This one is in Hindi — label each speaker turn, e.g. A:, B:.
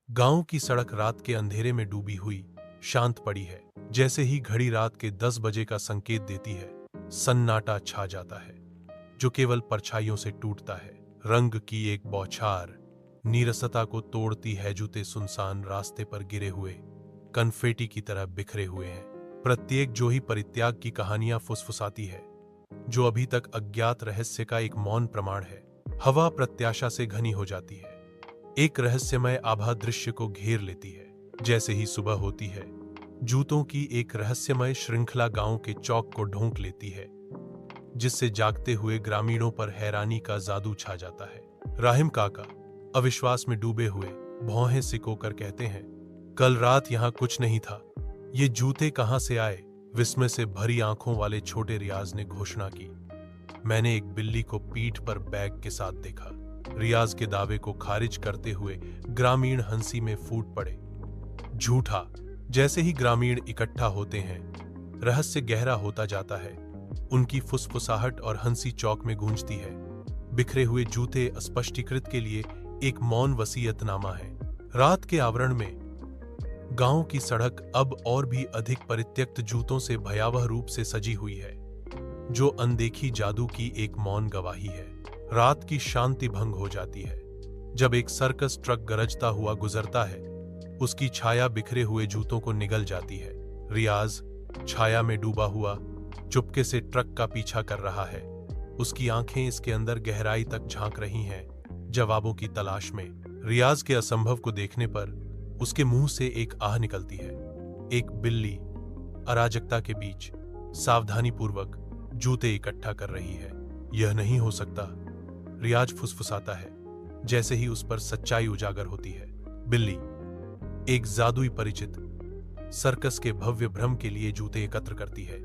A: गांव की सड़क रात के अंधेरे में डूबी हुई शांत पड़ी है। जैसे ही घड़ी रात के 10 बजे का संकेत देती है, सन्नाटा छा जाता है जो केवल परछाइयों से टूटता है। रंग की एक बौछार नीरसता को तोड़ती है। जूते सुनसान रास्ते पर गिरे हुए कन्फेटी की तरह बिखरे हुए हैं। प्रत्येक जो ही परित्याग की कहानियां फुसफुसाती है, जो अभी तक अज्ञात रहस्य का एक मौन प्रमाण है। हवा प्रत्याशा से घनी हो जाती है, एक रहस्यमय आभा दृश्य को घेर लेती है। जैसे ही सुबह होती है, जूतों की एक रहस्यमय श्रृंखला गांव के चौक को ढोंक लेती है, जिससे जागते हुए ग्रामीणों पर हैरानी का जादू छा जाता है। राहिम काका अविश्वास में डूबे हुए भौहें सिकोकर कहते हैं, कल रात यहां कुछ नहीं था, ये जूते कहां से आए? विस्मय से भरी आंखों वाले छोटे रियाज ने घोषणा की, मैंने एक बिल्ली को पीठ पर बैग के साथ देखा। रियाज के दावे को खारिज करते हुए ग्रामीण हंसी में फूट पड़े। झूठा। जैसे ही ग्रामीण इकट्ठा होते हैं, रहस्य गहरा होता जाता है। उनकी फुसफुसाहट और हंसी चौक में गूंजती है। बिखरे हुए जूते स्पष्टीकृत के लिए एक मौन वसीयतनामा है। रात के आवरण में गांव की सड़क अब और भी अधिक परित्यक्त जूतों से भयावह रूप से सजी हुई है, जो अनदेखी जादू की एक मौन गवाही है। रात की शांति भंग हो जाती है जब एक सर्कस ट्रक गरजता हुआ गुजरता है। उसकी छाया बिखरे हुए जूतों को निगल जाती है। रियाज छाया में डूबा हुआ चुपके से ट्रक का पीछा कर रहा है। उसकी आंखें इसके अंदर गहराई तक झांक रही हैं, जवाबों की तलाश में। रियाज के असंभव को देखने पर उसके मुंह से एक आह निकलती है। एक बिल्ली अराजकता के बीच सावधानीपूर्वक जूते इकट्ठा कर रही है। यह नहीं हो सकता, रियाज फुसफुसाता है, जैसे ही उस पर सच्चाई उजागर होती है। बिल्ली एक जादुई परिचित सर्कस के भव्य भ्रम के लिए जूते एकत्र करती है।